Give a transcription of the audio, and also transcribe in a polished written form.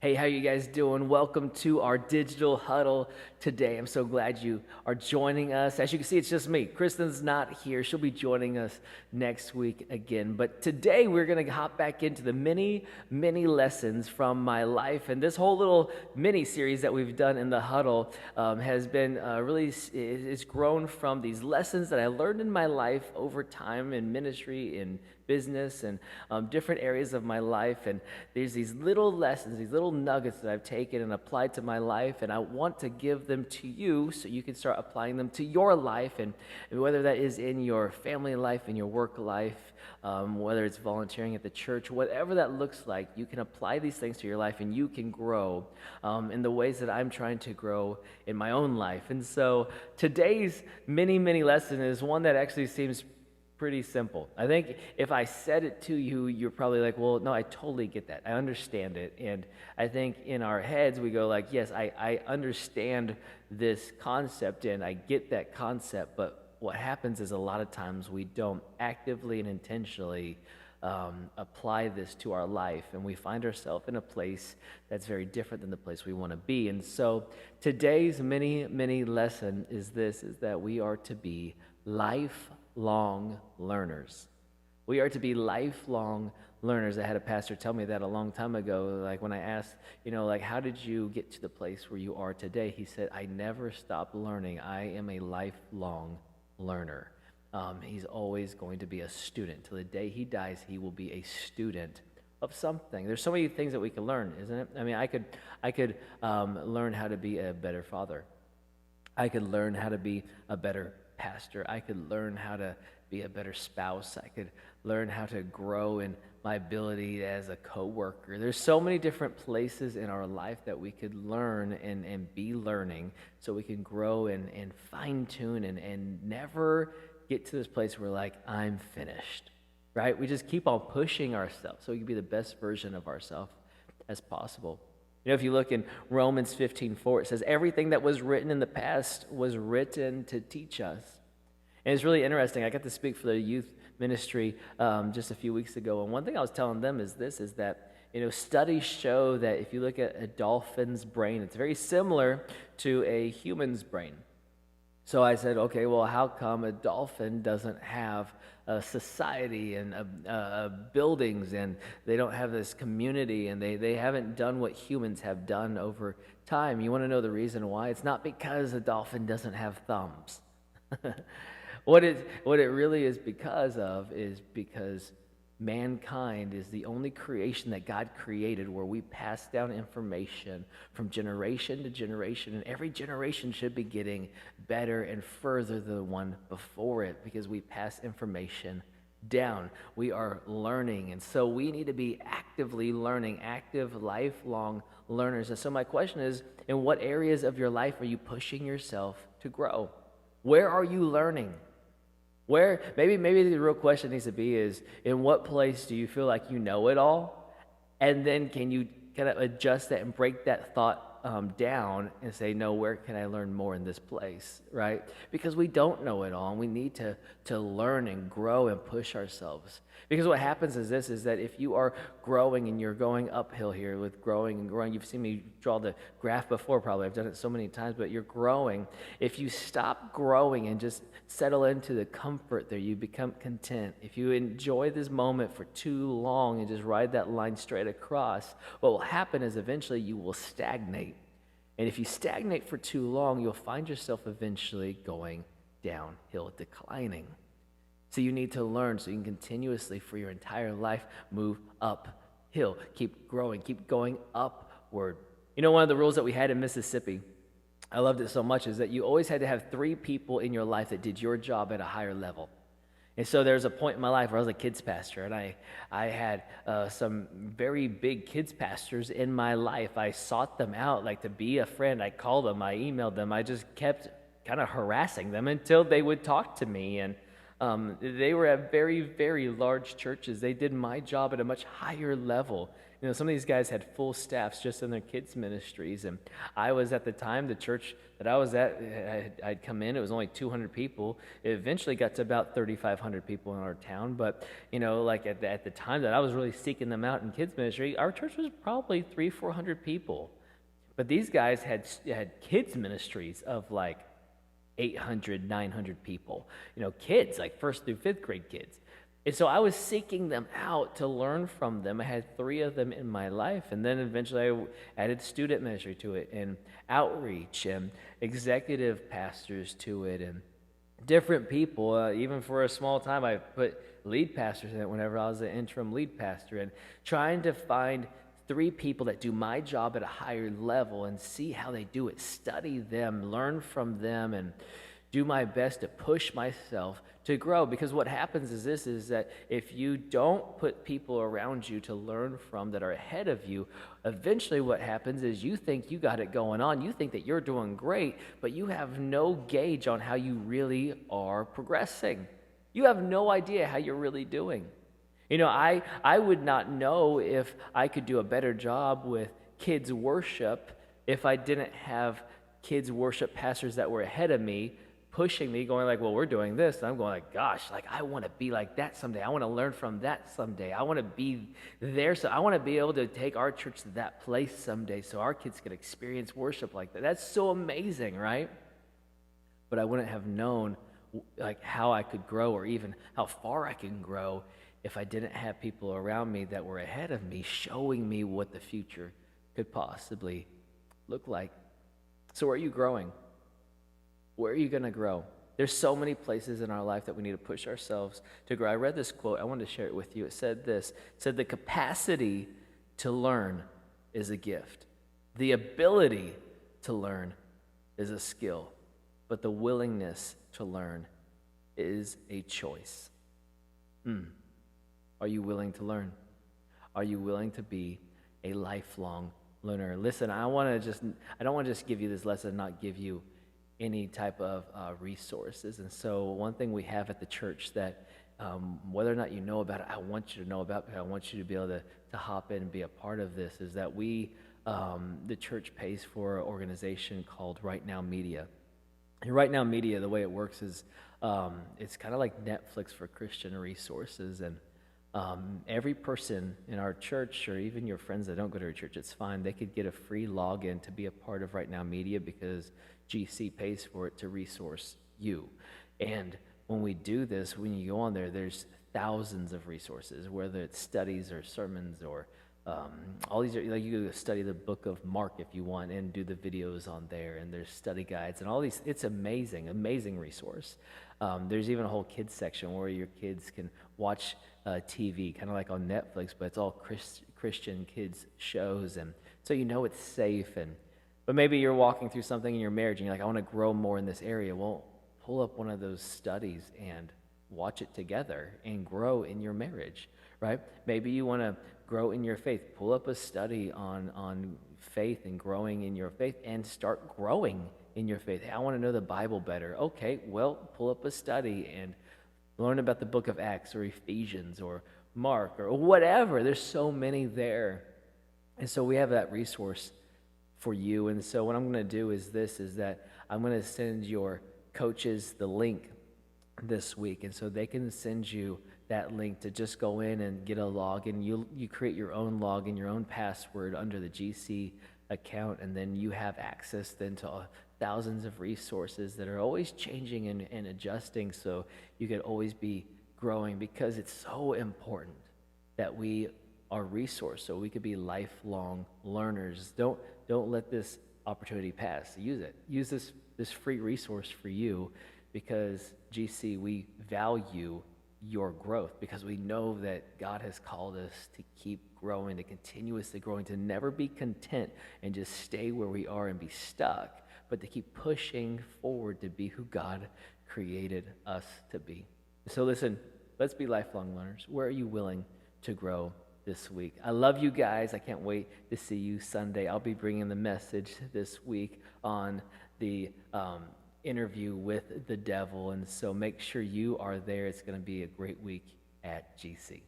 Hey, how you guys doing? Welcome to our digital huddle today. I'm so glad you are joining us. As you can see, it's just me. Kristen's not here. She'll be joining us next week again. But today we're going to hop back into the many lessons from my life. And this whole little mini series that we've done in the huddle has been it's grown from these lessons that I learned in my life over time in ministry, in business, and different areas of my life. And there's these little lessons, these little nuggets that I've taken and applied to my life, and I want to give them to you so you can start applying them to your life, and whether that is in your family life, in your work life, whether it's volunteering at the church, whatever that looks like, you can apply these things to your life and you can grow in the ways that I'm trying to grow in my own life. And so today's mini lesson is one that actually seems pretty simple. I think if I said it to you, you're probably like, well, no, I totally get that. I understand it. And I think in our heads, we go like, yes, I understand this concept and I get that concept. But what happens is a lot of times we don't actively and intentionally apply this to our life. And we find ourselves in a place that's very different than the place we want to be. And so today's mini lesson is that we are to be lifelong learners. We are to be lifelong learners. I had a pastor tell me that a long time ago, like when I asked, like, how did you get to the place where you are today? He said, I never stop learning. I am a lifelong learner. He's always going to be a student. Till the day he dies, he will be a student of something. There's so many things that we can learn, isn't it? I mean, I could learn how to be a better father. I could learn how to be a better pastor. I could learn how to be a better spouse. I could learn how to grow in my ability as a coworker. There's so many different places in our life that we could learn and be learning so we can grow and fine-tune and never get to this place where like, I'm finished, right? We just keep on pushing ourselves so we can be the best version of ourselves as possible. If you look in Romans 15:4, it says, everything that was written in the past was written to teach us. And it's really interesting. I got to speak for the youth ministry just a few weeks ago, and one thing I was telling them is that studies show that if you look at a dolphin's brain, it's very similar to a human's brain. So I said, okay, well, how come a dolphin doesn't have a society and buildings, and they don't have this community, and they haven't done what humans have done over time? You want to know the reason why? It's not because a dolphin doesn't have thumbs. What it really is because mankind is the only creation that God created where we pass down information from generation to generation, and every generation should be getting better and further than the one before it because we pass information down. We are learning, and so we need to be actively learning, active, lifelong learners. And so my question is, in what areas of your life are you pushing yourself to grow? Where are you learning? Where maybe the real question needs to be is, in what place do you feel like you know it all? And then can you kind of adjust that and break that thought down and say, no, where can I learn more in this place, right? Because we don't know it all, and we need to learn and grow and push ourselves. Because what happens is that if you are growing and you're going uphill here with growing and growing, you've seen me draw the graph before probably, I've done it so many times, but you're growing. If you stop growing and just settle into the comfort there, you become content. If you enjoy this moment for too long and just ride that line straight across, what will happen is eventually you will stagnate. And if you stagnate for too long, you'll find yourself eventually going downhill, declining. So you need to learn so you can continuously for your entire life move uphill. Keep growing, keep going upward. One of the rules that we had in Mississippi, I loved it so much, is that you always had to have 3 people in your life that did your job at a higher level. And so there was a point in my life where I was a kids pastor, and I had some very big kids pastors in my life. I sought them out, like to be a friend. I called them, I emailed them. I just kept kind of harassing them until they would talk to me. And they were at very, very large churches. They did my job at a much higher level. Some of these guys had full staffs just in their kids' ministries. And I was at the time, the church that I was at, I'd come in, it was only 200 people. It eventually got to about 3,500 people in our town. But, like at the time that I was really seeking them out in kids' ministry, our church was probably 400 people. But these guys had kids' ministries of like 800, 900 people. Kids, like first through fifth grade kids. And so I was seeking them out to learn from them. I had 3 of them in my life. And then eventually I added student ministry to it, and outreach, and executive pastors to it, and different people. Even for a small time, I put lead pastors in it whenever I was an interim lead pastor, and trying to find 3 people that do my job at a higher level and see how they do it, study them, learn from them, and do my best to push myself to grow. Because what happens is that if you don't put people around you to learn from that are ahead of you, eventually what happens is you think you got it going on. You think that you're doing great, but you have no gauge on how you really are progressing. You have no idea how you're really doing. I would not know if I could do a better job with kids worship if I didn't have kids worship pastors that were ahead of me, pushing me, going like, well, we're doing this. And I'm going like, gosh, like I want to be like that someday. I want to learn from that someday. I want to be there. So I want to be able to take our church to that place someday so our kids can experience worship like that. That's so amazing, right? But I wouldn't have known like how I could grow or even how far I can grow if I didn't have people around me that were ahead of me showing me what the future could possibly look like. So where are you growing? Where are you going to grow? There's so many places in our life that we need to push ourselves to grow. I read this quote. I wanted to share it with you. It said this. It said, the capacity to learn is a gift. The ability to learn is a skill. But the willingness to learn is a choice. Are you willing to learn? Are you willing to be a lifelong learner? Listen, I don't want to just give you this lesson and not give you any type of resources. And so one thing we have at the church that whether or not you know about it, I want you to know about, because I want you to be able to hop in and be a part of this, is that the church pays for an organization called Right Now Media. And Right Now Media, the way it works is it's kind of like Netflix for Christian resources. And every person in our church, or even your friends that don't go to our church, it's fine. They could get a free login to be a part of Right Now Media because GC pays for it to resource you. And when we do this, when you go on there, there's thousands of resources, whether it's studies or sermons or all these. Like you can study the book of Mark if you want and do the videos on there, and there's study guides and all these. It's amazing resource. There's even a whole kids section where your kids can watch TV, kind of like on Netflix, but it's all Christian kids shows, and so it's safe. But maybe you're walking through something in your marriage and you're like, I want to grow more in this area. Well, pull up one of those studies and watch it together and grow in your marriage, right? Maybe you want to grow in your faith. Pull up a study on faith and growing in your faith and start growing in your faith. Hey, I want to know the Bible better. Okay, well, pull up a study and learn about the book of Acts or Ephesians or Mark or whatever. There's so many there. And so we have that resource for you. And so what I'm going to do is that I'm going to send your coaches the link this week. And so they can send you that link to just go in and get a login. You create your own login, your own password under the GC account, and then you have access then to thousands of resources that are always changing and adjusting, so you could always be growing, because it's so important that we are resourced so we could be lifelong learners. Don't let this opportunity pass. Use it. Use this free resource for you, because GC, we value your growth, because we know that God has called us to keep growing, to continuously growing, to never be content and just stay where we are and be stuck, but to keep pushing forward to be who God created us to be. So listen, let's be lifelong learners. Where are you willing to grow this week? I love you guys. I can't wait to see you Sunday. I'll be bringing the message this week on the interview with the devil, and so make sure you are there. It's going to be a great week at GC.